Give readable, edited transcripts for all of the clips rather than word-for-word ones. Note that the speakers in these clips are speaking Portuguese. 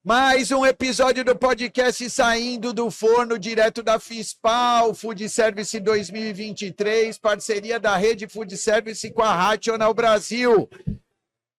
Mais um episódio do podcast saindo do forno direto da Fispal, Food Service 2023, parceria da Rede Food Service com a Rational Brasil.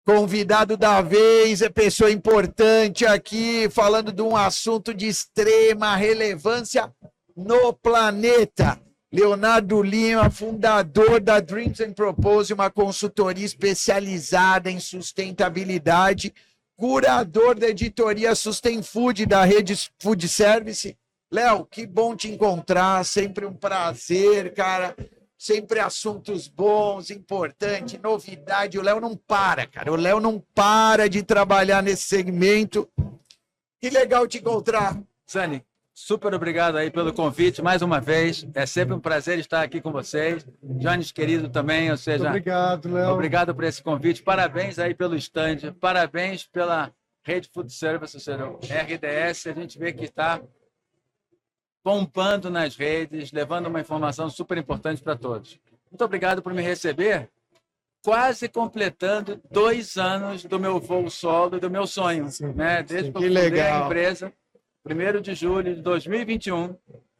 Convidado da vez, é pessoa importante aqui, falando de um assunto de extrema relevância no planeta. Leonardo Lima, fundador da Dreams and Propose, uma consultoria especializada em sustentabilidade, curador da editoria Sustain Food da Rede Food Service. Léo, que bom te encontrar, sempre um prazer, cara. Sempre assuntos bons, importantes, novidade. O Léo não para, cara. O Léo não para de trabalhar nesse segmento. Que legal te encontrar. Sani, super obrigado aí pelo convite mais uma vez. É sempre um prazer estar aqui com vocês. Jones, querido, também, ou seja... Muito obrigado, Léo. Obrigado por esse convite. Parabéns aí pelo stand. Parabéns pela Rede Food Service, ou seja, RDS. A gente vê que está bombando nas redes, levando uma informação super importante para todos. Muito obrigado por me receber, quase completando 2 anos do meu voo solo e do meu sonho, né? Desde que eu fundei a empresa, 1º de julho de 2021,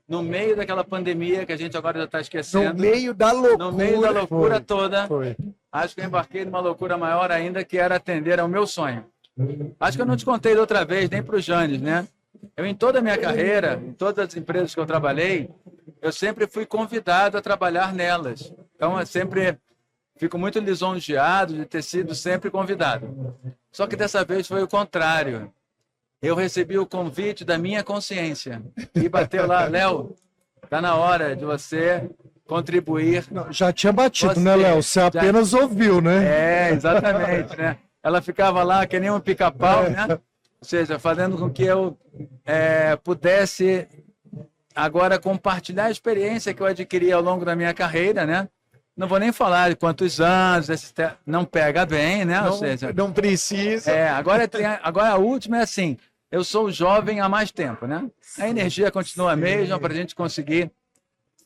no meio daquela pandemia que a gente agora já está esquecendo. No meio da loucura. No meio da loucura Foi. toda. Acho que eu embarquei numa loucura maior ainda, que era atender ao meu sonho. Acho que eu não te contei da outra vez, nem para o Janes, né? Eu, em toda a minha carreira, em todas as empresas que eu trabalhei, eu sempre fui convidado a trabalhar nelas. Então, eu sempre fico muito lisonjeado de ter sido sempre convidado. Só que dessa vez foi o contrário. Eu recebi o convite da minha consciência e bateu lá, Léo, está na hora de você contribuir. Não, já tinha batido, né, Léo? Você apenas ouviu, né? É, exatamente, né? Ela ficava lá que nem um pica-pau, né? Ou seja, fazendo com que eu pudesse agora compartilhar a experiência que eu adquiri ao longo da minha carreira, né? Não vou nem falar de quantos anos, não pega bem, né? Não, ou seja, não precisa. Agora a última é assim, eu sou jovem há mais tempo, né? A energia continua a mesma para a gente conseguir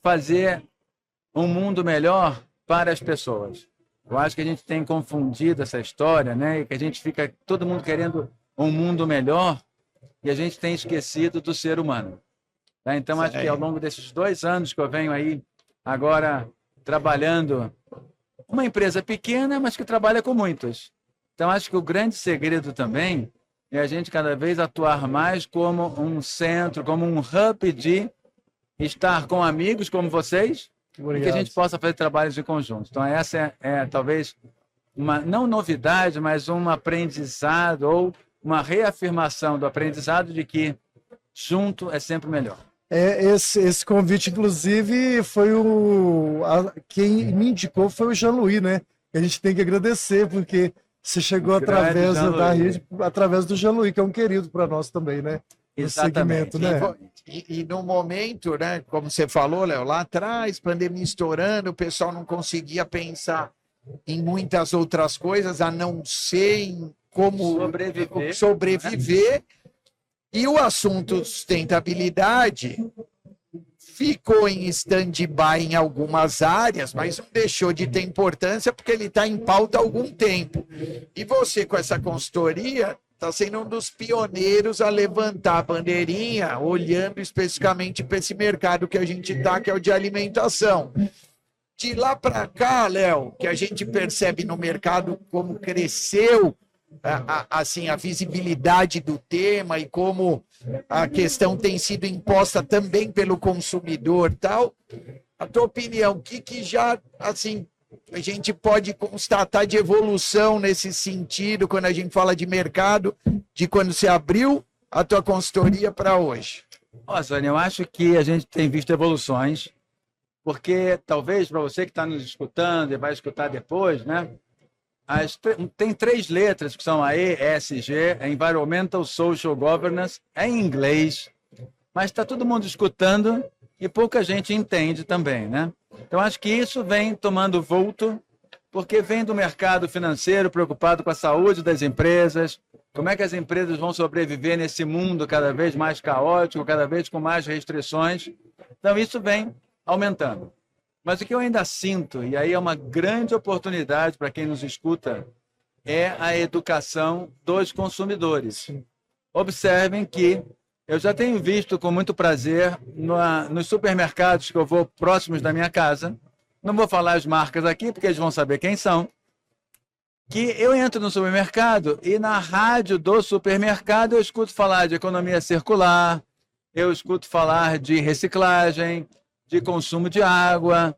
fazer um mundo melhor para as pessoas. Eu acho que a gente tem confundido essa história, né? E que a gente fica, todo mundo querendo um mundo melhor e a gente tem esquecido do ser humano. Tá? Então, acho que ao longo desses 2 anos que eu venho aí agora trabalhando, uma empresa pequena, mas que trabalha com muitos. Então, acho que o grande segredo também é a gente cada vez atuar mais como um centro, como um hub de estar com amigos como vocês e que a gente possa fazer trabalhos em conjunto. Então, essa é talvez uma, não novidade, mas um aprendizado ou uma reafirmação do aprendizado de que junto é sempre melhor. Esse convite, inclusive, foi quem me indicou foi o Jean-Louis, né? A gente tem que agradecer, porque você chegou através da rede, através do Jean-Louis, que é um querido para nós também, né? Exatamente. Segmento, né? E no momento, né, como você falou, Léo, lá atrás, pandemia estourando, o pessoal não conseguia pensar em muitas outras coisas, a não ser em como sobreviver. E o assunto sustentabilidade ficou em stand-by em algumas áreas, mas não deixou de ter importância porque ele está em pauta há algum tempo. E você, com essa consultoria, está sendo um dos pioneiros a levantar a bandeirinha, olhando especificamente para esse mercado que a gente está, que é o de alimentação. De lá para cá, Léo, que a gente percebe no mercado como cresceu assim, a visibilidade do tema e como a questão tem sido imposta também pelo consumidor, tal. A tua opinião, o que já, assim, a gente pode constatar de evolução nesse sentido quando a gente fala de mercado, de quando você abriu a tua consultoria para hoje? Sônia, eu acho que a gente tem visto evoluções, porque talvez para você que está nos escutando e vai escutar depois, né? Tem 3 letras que são a ESG, Environmental Social Governance, é em inglês, mas está todo mundo escutando e pouca gente entende também, né? Então, acho que isso vem tomando vulto, porque vem do mercado financeiro preocupado com a saúde das empresas, como é que as empresas vão sobreviver nesse mundo cada vez mais caótico, cada vez com mais restrições. Então, isso vem aumentando. Mas o que eu ainda sinto, e aí é uma grande oportunidade para quem nos escuta, é a educação dos consumidores. observem que eu já tenho visto com muito prazer nos supermercados que eu vou próximos da minha casa, não vou falar as marcas aqui, porque eles vão saber quem são, que eu entro no supermercado e na rádio do supermercado eu escuto falar de economia circular, eu escuto falar de reciclagem, de consumo de água,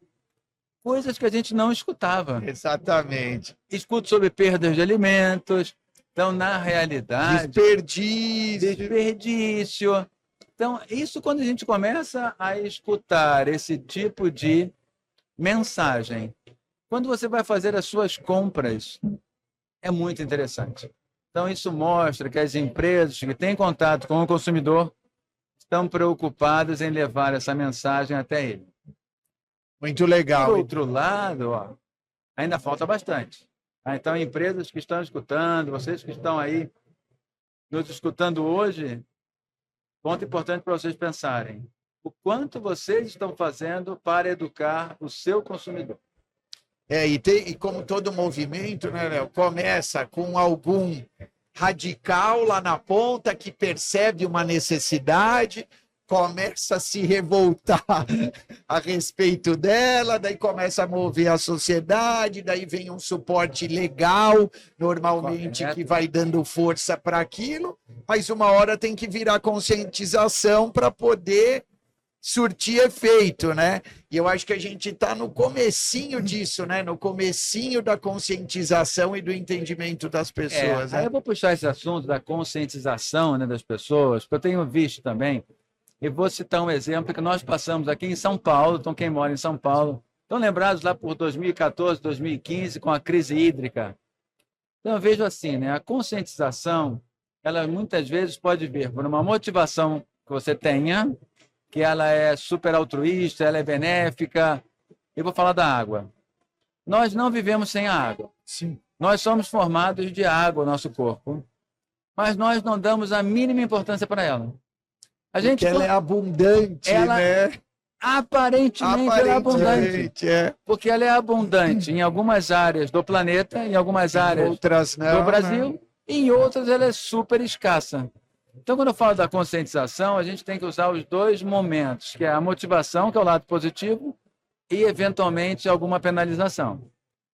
coisas que a gente não escutava. Exatamente. Escuto sobre perdas de alimentos. Então, na realidade... Desperdício. Então, isso quando a gente começa a escutar esse tipo de mensagem, quando você vai fazer as suas compras, é muito interessante. Então, isso mostra que as empresas que têm contato com o consumidor estão preocupadas em levar essa mensagem até ele. Muito legal. Por outro lado, ainda falta bastante. Então, empresas que estão escutando, vocês que estão aí nos escutando hoje, ponto importante para vocês pensarem. O quanto vocês estão fazendo para educar o seu consumidor. E como todo movimento, né, Léo, começa com algum radical lá na ponta que percebe uma necessidade, começa a se revoltar a respeito dela, daí começa a mover a sociedade, daí vem um suporte legal, normalmente, que vai dando força para aquilo, mas uma hora tem que virar conscientização para poder surtir efeito, né? E eu acho que a gente está no comecinho disso, né? No comecinho da conscientização e do entendimento das pessoas. Aí né? eu vou puxar esse assunto da conscientização, né, das pessoas, porque eu tenho visto também, e vou citar um exemplo que nós passamos aqui em São Paulo, então quem mora em São Paulo, estão lembrados lá por 2014, 2015, com a crise hídrica. Então eu vejo assim, né? A conscientização, ela muitas vezes pode vir por uma motivação que você tenha, que ela é super altruísta, ela é benéfica. Eu vou falar da água. Nós não vivemos sem a água. Sim. Nós somos formados de água, nosso corpo, mas nós não damos a mínima importância para ela. Porque ela é abundante, né? Aparentemente ela é abundante. Porque ela é abundante em algumas áreas do planeta, em algumas áreas outras não, do Brasil, e em outras ela é super escassa. Então, quando eu falo da conscientização, a gente tem que usar os dois momentos, que é a motivação, que é o lado positivo, e, eventualmente, alguma penalização.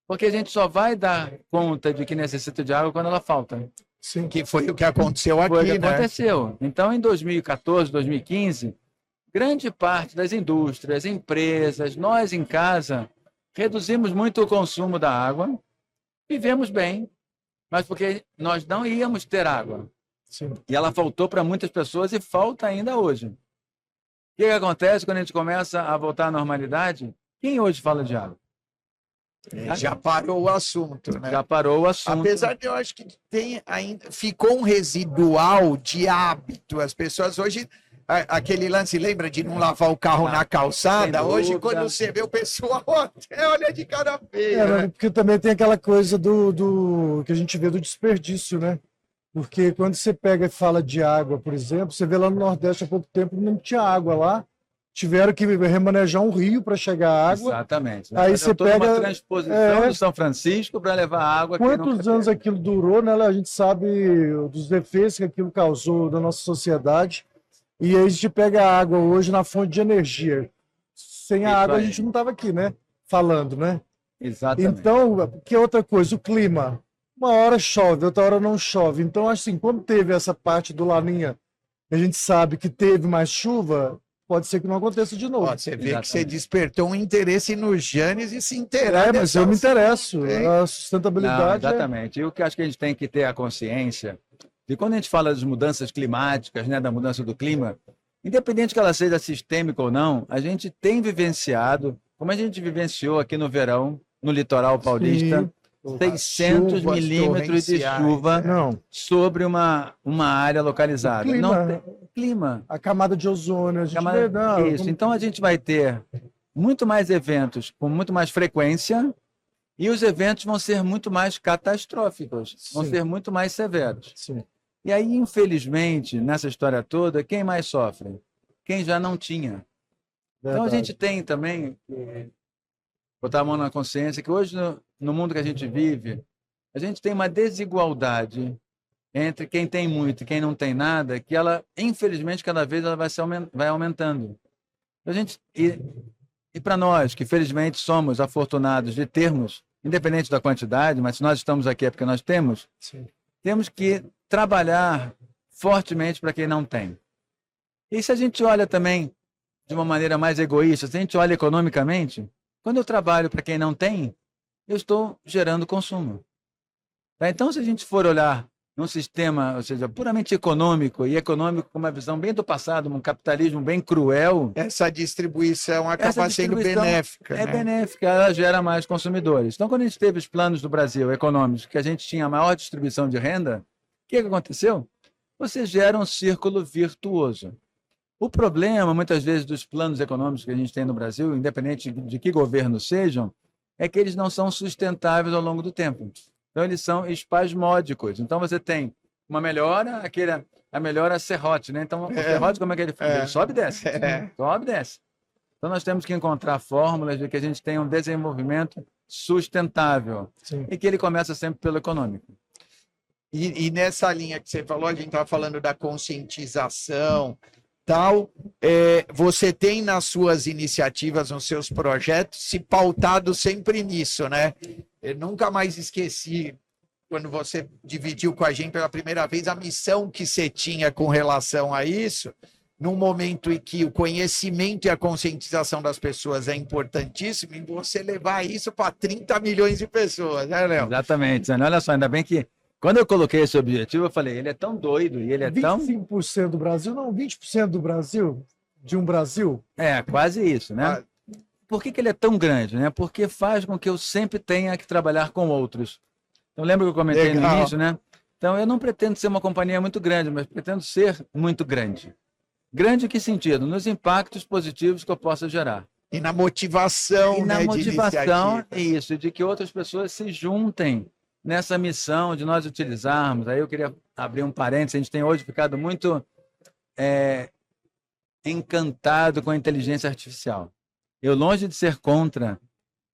Porque a gente só vai dar conta de que necessita de água quando ela falta. Sim, que foi o que aconteceu aqui, foi o que né? aconteceu. Então, em 2014, 2015, grande parte das indústrias, empresas, nós em casa, reduzimos muito o consumo da água, vivemos bem, mas porque nós não íamos ter água. Sim. E ela faltou para muitas pessoas e falta ainda hoje. O que acontece quando a gente começa a voltar à normalidade? Quem hoje fala de água? Já parou o assunto, né? Já parou o assunto. Apesar de eu acho que tem ainda ficou um residual de hábito. As pessoas hoje, aquele lance, lembra de não lavar o carro na calçada? Hoje, quando você vê o pessoal, até olha de cara feia. Né? Porque também tem aquela coisa do que a gente vê do desperdício, né? Porque quando você pega e fala de água, por exemplo, você vê lá no Nordeste há pouco tempo não tinha água lá, tiveram que remanejar um rio para chegar a água. Exatamente. Aí você pega uma transposição do São Francisco para levar água. Quantos anos aquilo durou, né? A gente sabe dos defeitos que aquilo causou na nossa sociedade. E aí a gente pega a água hoje na fonte de energia. Sem a água a gente não estava aqui, né? Falando, né? Exatamente. Então, que outra coisa? O clima. Uma hora chove, outra hora não chove. Então, assim, quando teve essa parte do Laninha, a gente sabe que teve mais chuva, pode ser que não aconteça de novo. Você vê que você despertou um interesse no Janes e se interar. Mas eu me interesso. A sustentabilidade. Não, exatamente. E o que acho que a gente tem que ter a consciência de quando a gente fala das mudanças climáticas, né, da mudança do clima, independente que ela seja sistêmica ou não, a gente tem vivenciado, como a gente vivenciou aqui no verão, no litoral paulista. Sim. 600 milímetros de chuva sobre uma área localizada. Clima, não tem clima. A camada de ozônio. A gente vê, isso. Então a gente vai ter muito mais eventos com muito mais frequência e os eventos vão ser muito mais catastróficos, vão ser muito mais severos. Sim. E aí, infelizmente, nessa história toda, quem mais sofre? Quem já não tinha. Então a gente tem também que botar a mão na consciência que hoje, no mundo que a gente vive, a gente tem uma desigualdade entre quem tem muito e quem não tem nada, que ela, infelizmente, cada vez ela vai aumentando. E para nós, que felizmente somos afortunados de termos, independente da quantidade, mas se nós estamos aqui é porque nós temos, Sim. temos que trabalhar fortemente para quem não tem. E se a gente olha também de uma maneira mais egoísta, se a gente olha economicamente, quando eu trabalho para quem não tem, eu estou gerando consumo. Tá? Então, se a gente for olhar num sistema, ou seja, puramente econômico, e econômico com uma visão bem do passado, um capitalismo bem cruel, essa distribuição acaba sendo benéfica. É benéfica, ela gera mais consumidores. Então, quando a gente teve os planos do Brasil econômicos, que a gente tinha a maior distribuição de renda, o que aconteceu? Você gera um círculo virtuoso. O problema, muitas vezes, dos planos econômicos que a gente tem no Brasil, independente de que governo sejam, é que eles não são sustentáveis ao longo do tempo. Então, eles são espasmódicos. Então, você tem uma melhora, a melhora serrote, né? Então, o serrote, como é que ele faz? Ele sobe e desce. Sobe e desce. Então, nós temos que encontrar fórmulas de que a gente tenha um desenvolvimento sustentável. Sim. E que ele começa sempre pelo econômico. E nessa linha que você falou, a gente estava falando da conscientização, tal, você tem nas suas iniciativas, nos seus projetos, se pautado sempre nisso, né? Eu nunca mais esqueci, quando você dividiu com a gente pela primeira vez, a missão que você tinha com relação a isso, num momento em que o conhecimento e a conscientização das pessoas é importantíssimo, e você levar isso para 30 milhões de pessoas, né, Léo? Exatamente, Zane. Olha só, ainda bem que quando eu coloquei esse objetivo, eu falei, ele é tão doido e ele é 25% do Brasil, não, 20% do Brasil, de um Brasil? É, quase isso, né? Por que ele é tão grande, né? Porque faz com que eu sempre tenha que trabalhar com outros. Então, lembra que eu comentei no início, né? Então, eu não pretendo ser uma companhia muito grande, mas pretendo ser muito grande. Grande em que sentido? Nos impactos positivos que eu possa gerar. E na motivação, e na né, motivação, isso, de que outras pessoas se juntem nessa missão de nós utilizarmos. Aí eu queria abrir um parênteses, a gente tem hoje ficado muito encantado com a inteligência artificial. Eu, longe de ser contra,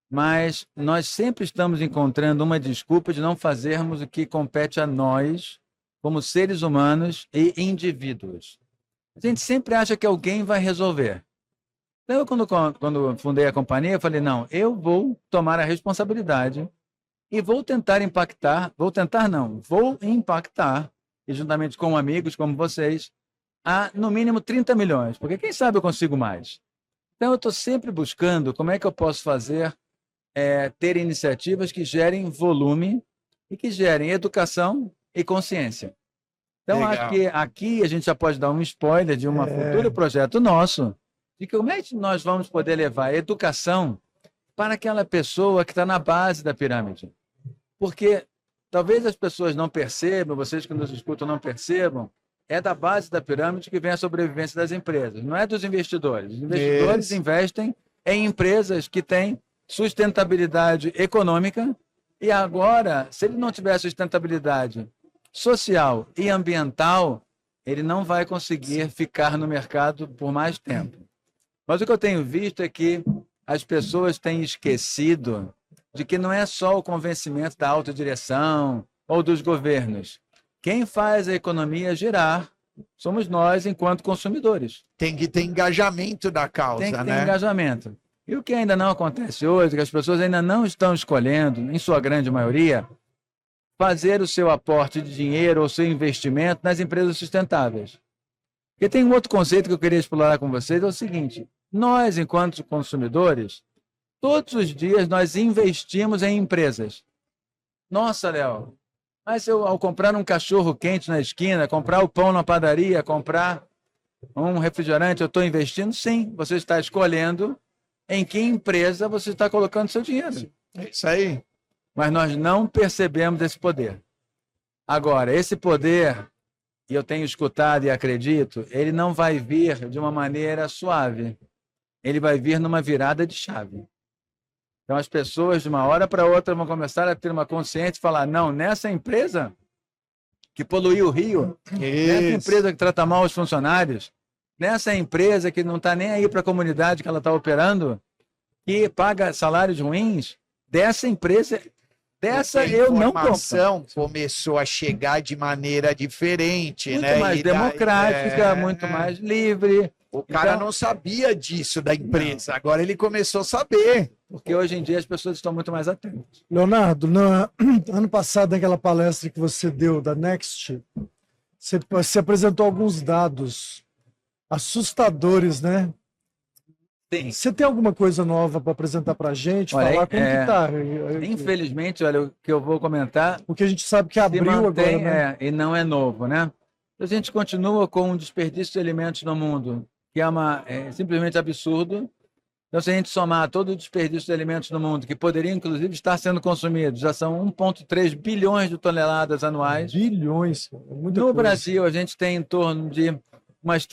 mas nós sempre estamos encontrando uma desculpa de não fazermos o que compete a nós, como seres humanos e indivíduos. A gente sempre acha que alguém vai resolver. Então, quando fundei a companhia, eu falei, não, eu vou tomar a responsabilidade e vou tentar impactar, vou impactar, e juntamente com amigos como vocês, a no mínimo 30 milhões, porque quem sabe eu consigo mais. Então, eu estou sempre buscando como é que eu posso fazer, ter iniciativas que gerem volume e que gerem educação e consciência. Então, Legal. acho que aqui a gente já pode dar um spoiler de um futuro projeto nosso, de como é que nós vamos poder levar a educação para aquela pessoa que está na base da pirâmide. Porque talvez as pessoas não percebam, vocês que nos escutam não percebam, é da base da pirâmide que vem a sobrevivência das empresas, não é dos investidores. Os investidores investem em empresas que têm sustentabilidade econômica e agora, se ele não tiver sustentabilidade social e ambiental, ele não vai conseguir ficar no mercado por mais tempo. Mas o que eu tenho visto é que as pessoas têm esquecido de que não é só o convencimento da autodireção ou dos governos. Quem faz a economia girar somos nós, enquanto consumidores. Tem que ter engajamento da causa, né? Tem que ter engajamento. E o que ainda não acontece hoje, é que as pessoas ainda não estão escolhendo, em sua grande maioria, fazer o seu aporte de dinheiro ou seu investimento nas empresas sustentáveis. Porque tem um outro conceito que eu queria explorar com vocês, é o seguinte: nós, enquanto consumidores, todos os dias nós investimos em empresas. Nossa, Léo, mas eu, ao comprar um cachorro quente na esquina, comprar o pão na padaria, comprar um refrigerante, eu estou investindo? Sim, você está escolhendo em que empresa você está colocando seu dinheiro. É isso aí. Mas nós não percebemos esse poder. Agora, esse poder, e eu tenho escutado e acredito, ele não vai vir de uma maneira suave. Ele vai vir numa virada de chave. Então, as pessoas, de uma hora para outra, vão começar a ter uma consciência e falar, não, nessa empresa que poluiu o Rio, nessa empresa que trata mal os funcionários, nessa empresa que não está nem aí para a comunidade que ela está operando, que paga salários ruins, dessa empresa Dessa Porque eu não compro. A informação começou a chegar de maneira diferente, Muito né? mais E daí, democrática, muito mais livre. O cara Então, não sabia disso da empresa, agora ele começou a saber. porque hoje em dia as pessoas estão muito mais atentas. Leonardo, ano passado, naquela palestra que você deu da Next, você apresentou alguns dados assustadores, né? Sim. Você tem alguma coisa nova para apresentar para a gente? Olha, falar como que está? Infelizmente, olha, o que eu vou comentar Porque a gente sabe que abriu mantém, agora, né? e não é novo, né? A gente continua com um desperdício de alimentos no mundo, que é simplesmente absurdo. Então, se a gente somar todo o desperdício de alimentos no mundo, que poderia, inclusive, estar sendo consumido, já são 1,3 bilhões de toneladas anuais. Bilhões. No Brasil, a gente tem em torno de umas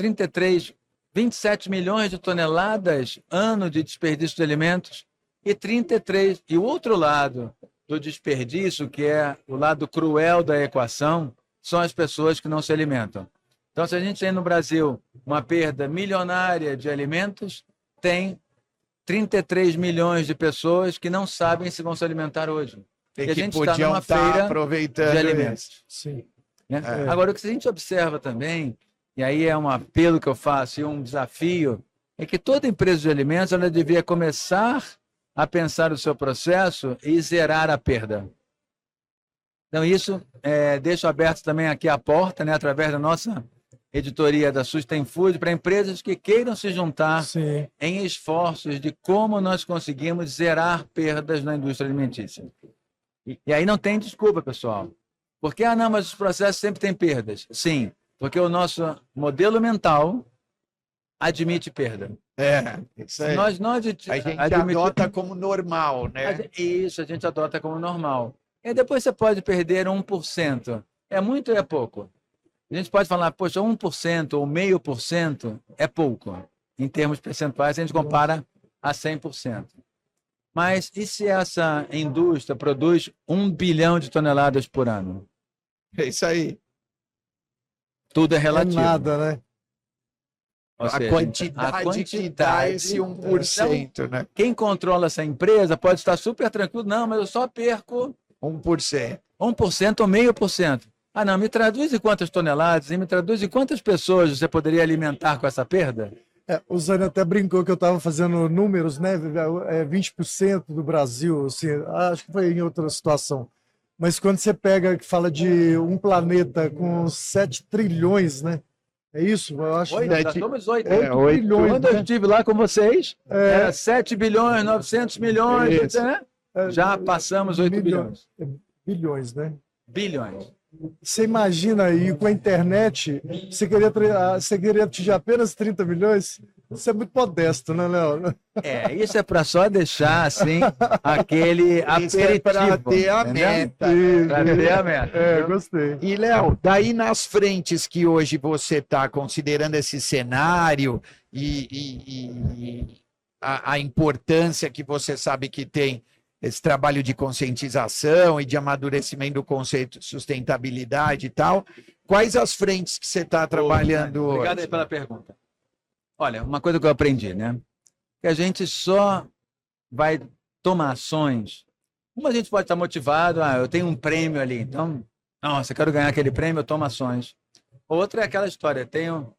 27 milhões de toneladas ano de desperdício de alimentos e o outro lado do desperdício, que é o lado cruel da equação, são as pessoas que não se alimentam. Então, se a gente tem no Brasil uma perda milionária de alimentos, tem 33 milhões de pessoas que não sabem se vão se alimentar hoje. E a que gente está podiam numa estar feira aproveitando de alimentos. Sim. Né? Agora, o que a gente observa também, e aí é um apelo que eu faço e um desafio, é que toda empresa de alimentos ela devia começar a pensar o seu processo e zerar a perda. Então, isso deixo aberto também aqui a porta, né, através da nossa editoria da Sustain Food, para empresas que queiram se juntar em esforços de como nós conseguimos zerar perdas na indústria alimentícia. E aí não tem desculpa, pessoal. Porque, não, mas os processos sempre têm perdas. Sim, porque o nosso modelo mental admite perda. Isso aí. Nós a gente adota como normal, né? A gente adota como normal. E depois você pode perder 1%. É muito ou é pouco? A gente pode falar, poxa, 1% ou 0,5% é pouco. Em termos percentuais, a gente compara a 100%. Mas e se essa indústria produz 1 bilhão de toneladas por ano? É isso aí. Tudo é relativo. É nada, né? Ou seja, a quantidade que dá esse 1%, então, né? Quem controla essa empresa pode estar super tranquilo. Não, mas eu só perco 1%. 1% ou 0,5%. Ah, não, me traduz em quantas toneladas e me traduz em quantas pessoas você poderia alimentar com essa perda? O Zane até brincou que eu estava fazendo números, né? 20% do Brasil, assim, acho que foi em outra situação. Mas quando você pega que fala de um planeta com 7 trilhões, né? É isso? Eu acho. 8, já somos 8. 8 trilhões. Quando eu estive lá com vocês, era 7 bilhões, 900 milhões, né? Já passamos 8 bilhões. Bilhões, né? Bilhões. Você imagina aí, com a internet, você queria atingir apenas 30 milhões? Isso é muito modesto, né, Léo? Isso é para só deixar, assim, aquele aperitivo. Para ter a meta. Para ter a meta. Eu gostei. E, Léo, daí nas frentes que hoje você está considerando esse cenário e a importância que você sabe que tem esse trabalho de conscientização e de amadurecimento do conceito de sustentabilidade e tal. Quais as frentes que você está trabalhando hoje? Obrigado aí pela pergunta. Olha, uma coisa que eu aprendi, né? Que a gente só vai tomar ações. Uma, a gente pode estar motivado, eu tenho um prêmio ali, então, nossa, eu quero ganhar aquele prêmio, eu tomo ações. Outra é aquela história, tenho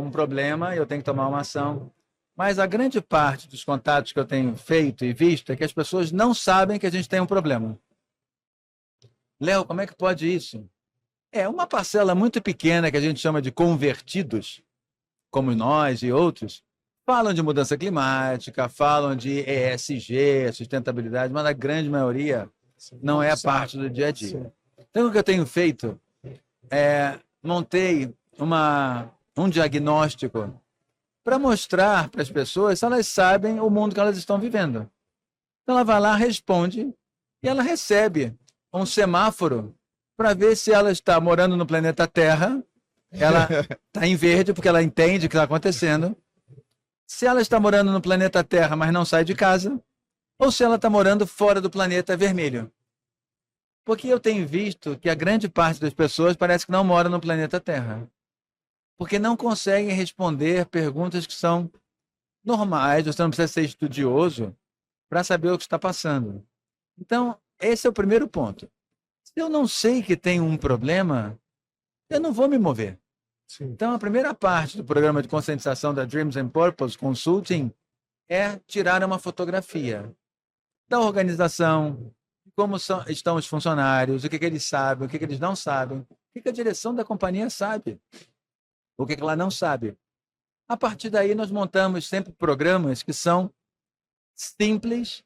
um problema, eu tenho que tomar uma ação. Mas a grande parte dos contatos que eu tenho feito e visto é que as pessoas não sabem que a gente tem um problema. Léo, como é que pode isso? É uma parcela muito pequena que a gente chama de convertidos, como nós e outros, falam de mudança climática, falam de ESG, sustentabilidade, mas a grande maioria não é parte do dia a dia. Então, o que eu tenho feito montei um diagnóstico para mostrar para as pessoas se elas sabem o mundo que elas estão vivendo. Então, ela vai lá, responde, e ela recebe um semáforo para ver se ela está morando no planeta Terra, ela está em verde porque ela entende o que está acontecendo, se ela está morando no planeta Terra, mas não sai de casa, ou se ela está morando fora do planeta vermelho. Porque eu tenho visto que a grande parte das pessoas parece que não mora no planeta Terra. Porque não conseguem responder perguntas que são normais, você não precisa ser estudioso para saber o que está passando. Então, esse é o primeiro ponto. Se eu não sei que tem um problema, eu não vou me mover. Sim. Então, a primeira parte do programa de conscientização da Dreams and Purpose Consulting é tirar uma fotografia da organização, como estão os funcionários, o que eles sabem, o que eles não sabem, o que a direção da companhia sabe, o que ela não sabe. A partir daí, nós montamos sempre programas que são simples,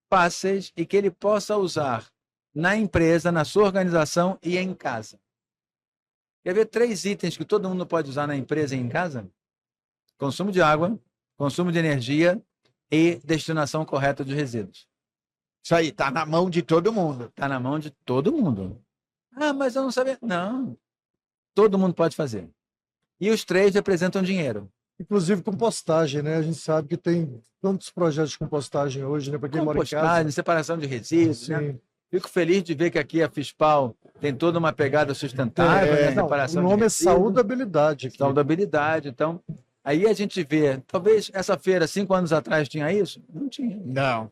fáceis e que ele possa usar na empresa, na sua organização e em casa. Quer ver 3 itens que todo mundo pode usar na empresa e em casa? Consumo de água, consumo de energia e destinação correta de resíduos. Isso aí, tá na mão de todo mundo. Está na mão de todo mundo. Ah, mas eu não sabia. Não. Todo mundo pode fazer. E os 3 representam dinheiro. Inclusive compostagem, né? A gente sabe que tem tantos projetos de compostagem hoje, né? Para quem mora em casa. Compostagem, separação de resíduos, né? Sim. Fico feliz de ver que aqui a Fispal tem toda uma pegada sustentável, né? Não, Reparação o nome de é resíduos, saudabilidade aqui. saudabilidade. Então, aí a gente vê, talvez essa feira 5 anos atrás tinha isso? Não tinha. Não.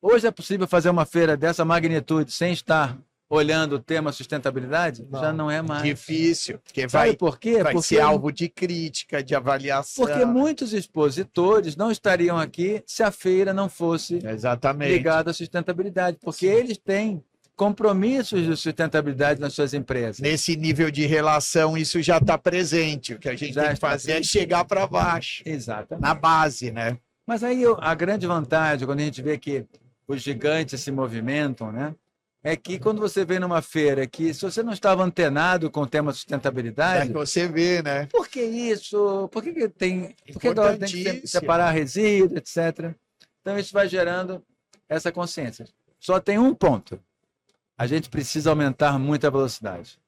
Hoje é possível fazer uma feira dessa magnitude sem estar olhando o tema sustentabilidade? Não. Já não é mais. Difícil, porque Sabe por quê? vai ser alvo de crítica, de avaliação. Porque muitos expositores não estariam aqui se a feira não fosse Exatamente. ligada à sustentabilidade, porque eles têm compromissos de sustentabilidade nas suas empresas. Nesse nível de relação, isso já está presente. O que a gente Já tem que está fazer é presente. chegar para baixo, Exatamente. na base, né? Mas aí a grande vantagem, quando a gente vê que os gigantes se movimentam, né? É que quando você vem numa feira que, se você não estava antenado com o tema É sustentabilidade, que você vê, né? por que isso? Por que tem, por que agora tem que Importantíssimo. separar resíduo, etc. Então, isso vai gerando essa consciência. Só tem um ponto. A gente precisa aumentar muito a velocidade.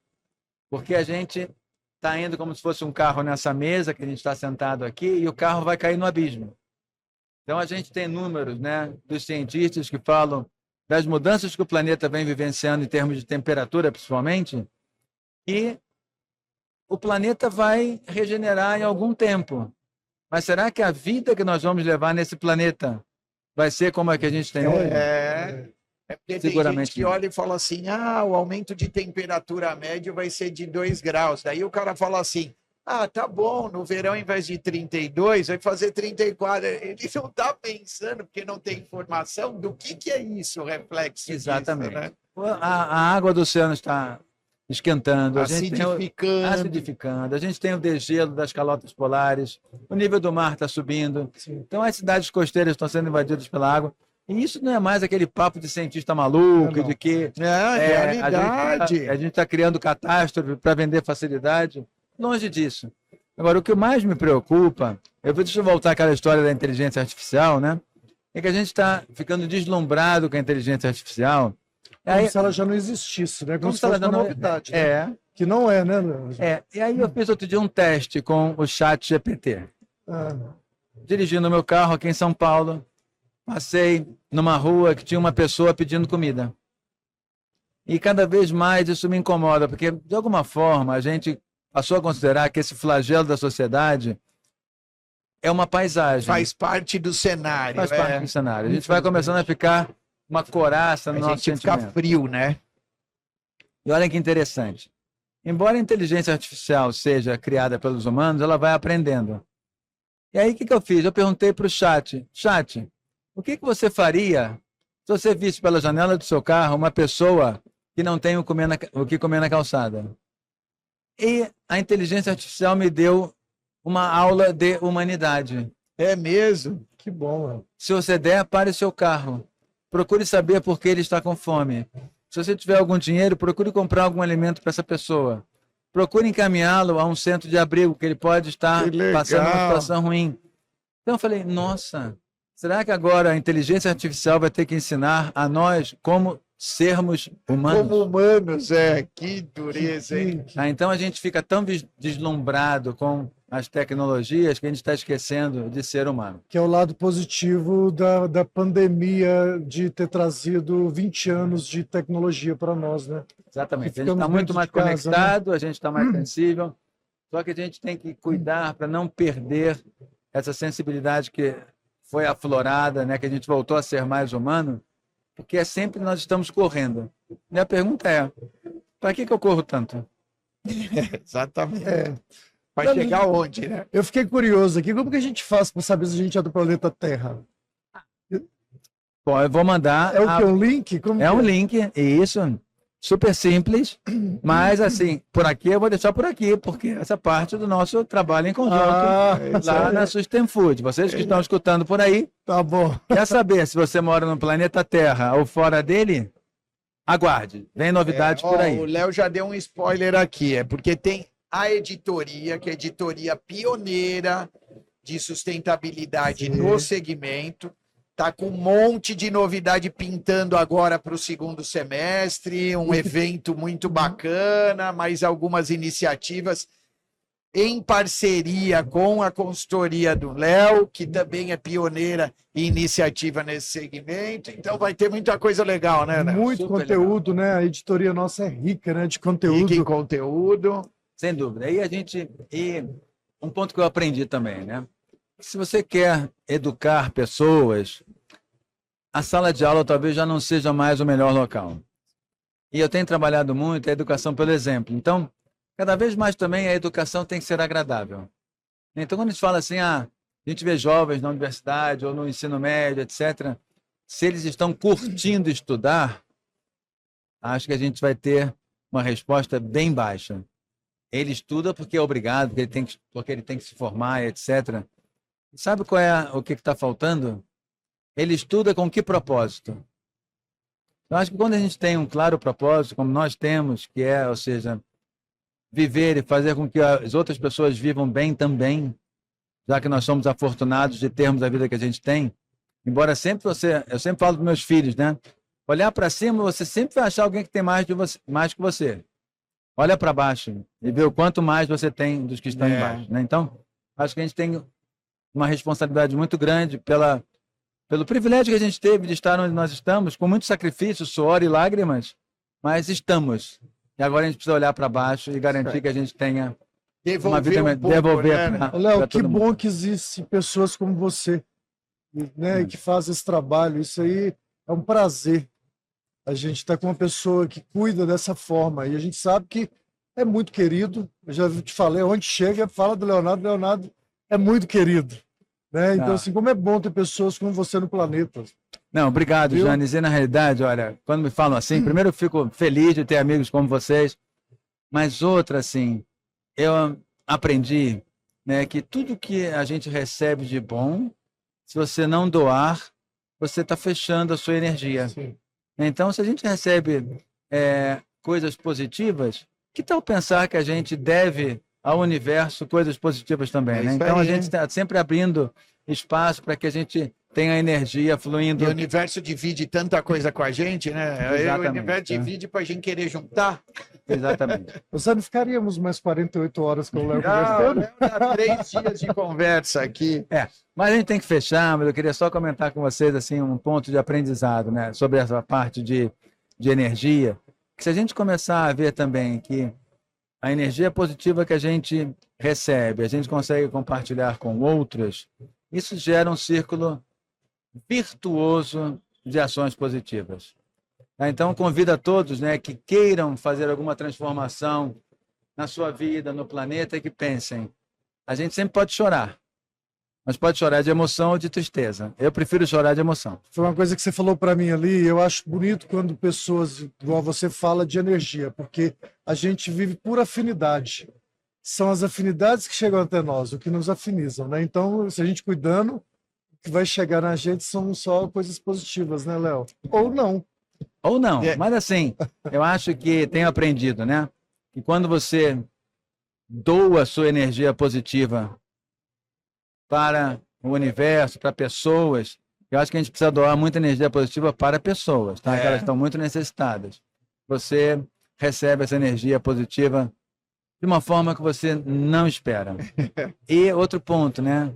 Porque a gente está indo como se fosse um carro nessa mesa, que a gente está sentado aqui, e o carro vai cair no abismo. Então, a gente tem números, né, dos cientistas que falam das mudanças que o planeta vem vivenciando em termos de temperatura, principalmente, e o planeta vai regenerar em algum tempo. Mas será que a vida que nós vamos levar nesse planeta vai ser como a que a gente tem hoje? É porque Seguramente tem gente que não. olha e fala assim, o aumento de temperatura médio vai ser de 2 graus. Daí o cara fala assim, tá bom, no verão, ao invés de 32, vai fazer 34. Ele não está pensando, porque não tem informação, do que é isso, o reflexo Exatamente. disso, né? A água do oceano está esquentando, Acidificando. a gente tem o degelo das calotas polares, o nível do mar está subindo. Sim. Então, as cidades costeiras estão sendo invadidas pela água. E isso não é mais aquele papo de cientista maluco, Não. de que Realidade. a gente está criando catástrofe para vender facilidade. Longe disso. Agora, o que mais me preocupa, deixa eu voltar àquela história da inteligência artificial, né? É que a gente está ficando deslumbrado com a inteligência artificial. Como se ela já não existisse, né? Como se fosse uma novidade. Né? Que não é, né, Leandro? E aí eu fiz outro dia um teste com o chat GPT. Dirigindo meu carro aqui em São Paulo, passei numa rua que tinha uma pessoa pedindo comida. E cada vez mais isso me incomoda, porque de alguma forma a gente passou a considerar que esse flagelo da sociedade é uma paisagem. Faz parte do cenário. Faz parte do cenário. A gente vai começando a ficar uma coraça no nosso sentimento. A gente fica frio, né? E olha que interessante. Embora a inteligência artificial seja criada pelos humanos, ela vai aprendendo. E aí, o que eu fiz? Eu perguntei para o chat, o que você faria se você visse pela janela do seu carro uma pessoa que não tem o que comer na calçada? E a inteligência artificial me deu uma aula de humanidade. É mesmo? Que bom, mano. Se você der, pare o seu carro. Procure saber por que ele está com fome. Se você tiver algum dinheiro, procure comprar algum alimento para essa pessoa. Procure encaminhá-lo a um centro de abrigo, que ele pode estar passando uma situação ruim. Então eu falei, nossa, será que agora a inteligência artificial vai ter que ensinar a nós como sermos humanos? Como humanos, que dureza, hein? Então a gente fica tão deslumbrado com as tecnologias que a gente está esquecendo de ser humano. Que é o lado positivo da pandemia de ter trazido 20 anos de tecnologia para nós, né? Exatamente. A gente está muito mais conectado, a gente está mais sensível, só que a gente tem que cuidar para não perder essa sensibilidade que foi aflorada, né? Que a gente voltou a ser mais humano porque é sempre nós estamos correndo. Minha pergunta é, para que eu corro tanto? Exatamente. É. Vai chegar onde, né? Eu fiquei curioso aqui, como que a gente faz para saber se a gente é do planeta Terra? Bom, eu vou mandar... É o que? Um link? Como É que um link, isso, super simples, mas assim, por aqui eu vou deixar por aqui, porque essa parte do nosso trabalho em conjunto, lá na Sustain Food. Vocês que estão escutando por aí, Tá bom. quer saber se você mora no planeta Terra ou fora dele? Aguarde, vem novidades por aí. O Léo já deu um spoiler aqui, é porque tem a editoria, que é a editoria pioneira de sustentabilidade no segmento. Está com um monte de novidade pintando agora para o segundo semestre, um evento muito bacana, mais algumas iniciativas em parceria com a consultoria do Léo, que também é pioneira em iniciativa nesse segmento. Então vai ter muita coisa legal, né, Léo? Muito Super conteúdo, né? A editoria nossa é rica, né? De conteúdo. Rica em conteúdo. Sem dúvida. E um ponto que eu aprendi também, né? Se você quer educar pessoas, a sala de aula talvez já não seja mais o melhor local. E eu tenho trabalhado muito a educação pelo exemplo. Então, cada vez mais também a educação tem que ser agradável. Então, quando a gente fala assim, a gente vê jovens na universidade ou no ensino médio, etc., se eles estão curtindo estudar, acho que a gente vai ter uma resposta bem baixa. Ele estuda porque é obrigado, porque ele tem que se formar, etc. Sabe qual é o que está faltando? Ele estuda com que propósito? Eu acho que quando a gente tem um claro propósito, como nós temos, que é, ou seja, viver e fazer com que as outras pessoas vivam bem também, já que nós somos afortunados de termos a vida que a gente tem, embora eu sempre falo para meus filhos, né? Olhar para cima, você sempre vai achar alguém que tem mais que você. Olha para baixo e vê o quanto mais você tem dos que estão embaixo, né? Então, acho que a gente tem uma responsabilidade muito grande pelo privilégio que a gente teve de estar onde nós estamos, com muito sacrifício, suor e lágrimas, mas estamos. E agora a gente precisa olhar para baixo e garantir que a gente tenha uma vida devolver. Né? Léo, que bom que existem pessoas como você, né, que fazem esse trabalho. Isso aí é um prazer. A gente está com uma pessoa que cuida dessa forma e a gente sabe que é muito querido. Eu já te falei, onde chega, fala do Leonardo. Leonardo é muito querido. Né? Então, assim, como é bom ter pessoas como você no planeta. Não, obrigado, Janes. E na realidade, olha, quando me falam assim, primeiro eu fico feliz de ter amigos como vocês, mas outra, assim, eu aprendi, né, que tudo que a gente recebe de bom, se você não doar, você está fechando a sua energia. Sim. Então, se a gente recebe coisas positivas, que tal pensar que a gente deve ao universo coisas positivas também, né? Então a gente está sempre abrindo espaço para que a gente tenha energia fluindo. E o universo divide tanta coisa com a gente, né? Exatamente, o universo divide para a gente querer juntar. Exatamente. Nós não ficaríamos mais 48 horas com o Léo conversando? Dá 3 dias de conversa aqui. Mas a gente tem que fechar, mas eu queria só comentar com vocês assim, um ponto de aprendizado, né? Sobre essa parte de energia. Que se a gente começar a ver também que a energia positiva que a gente recebe, a gente consegue compartilhar com outras, isso gera um círculo virtuoso de ações positivas. Então, convido a todos, né, que queiram fazer alguma transformação na sua vida, no planeta, e que pensem, a gente sempre pode chorar, mas pode chorar de emoção ou de tristeza. Eu prefiro chorar de emoção. Foi uma coisa que você falou para mim ali, eu acho bonito quando pessoas, igual você, fala de energia, porque a gente vive por afinidade. São as afinidades que chegam até nós, o que nos afinizam, né? Então, se a gente cuidando, o que vai chegar na gente são só coisas positivas, né, Léo? Ou não. Ou não, mas assim, eu acho que tenho aprendido, né? Que quando você doa a sua energia positiva para o universo, para pessoas, eu acho que a gente precisa doar muita energia positiva para pessoas, tá? Que elas estão muito necessitadas. Você recebe essa energia positiva de uma forma que você não espera. E outro ponto, né?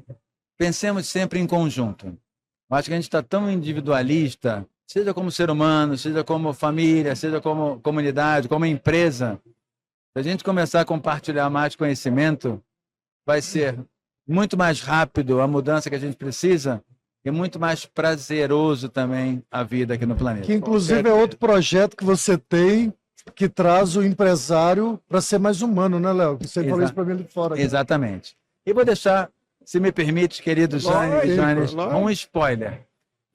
Pensemos sempre em conjunto. Eu acho que a gente está tão individualista, seja como ser humano, seja como família, seja como comunidade, como empresa. Se a gente começar a compartilhar mais conhecimento, vai ser muito mais rápido a mudança que a gente precisa, e muito mais prazeroso também a vida aqui no planeta. Que inclusive é outro projeto que você tem, que traz o empresário para ser mais humano, né, Léo? Você falou isso para mim ali fora. Cara. Exatamente. E vou deixar, se me permite, querido Janes, um spoiler.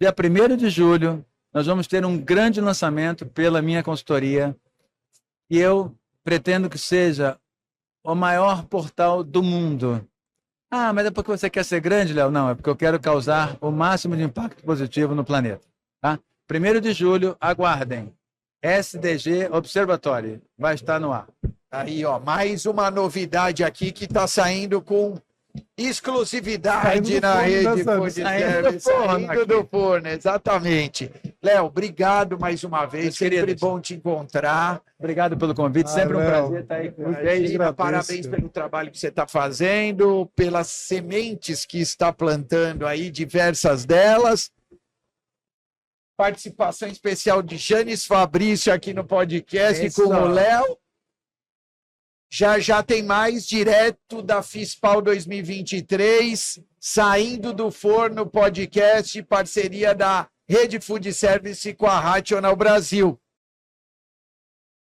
Dia 1º de julho, nós vamos ter um grande lançamento pela minha consultoria e eu pretendo que seja o maior portal do mundo. Ah, mas é porque você quer ser grande, Léo? Não, é porque eu quero causar o máximo de impacto positivo no planeta. Tá? 1º de julho, aguardem. SDG Observatory vai estar no ar. Aí, ó, mais uma novidade aqui que está saindo com exclusividade na rede saindo do forno, exatamente. Léo, obrigado mais uma vez, sempre bom te encontrar. Obrigado pelo convite, sempre um prazer estar aí com vocês. Parabéns pelo trabalho que você está fazendo, pelas sementes que está plantando aí, diversas delas. Participação especial de Janes Fabrício aqui no podcast com o Léo. Já tem mais direto da FISPAL 2023, saindo do forno podcast, parceria da Rede Food Service com a Rational Brasil.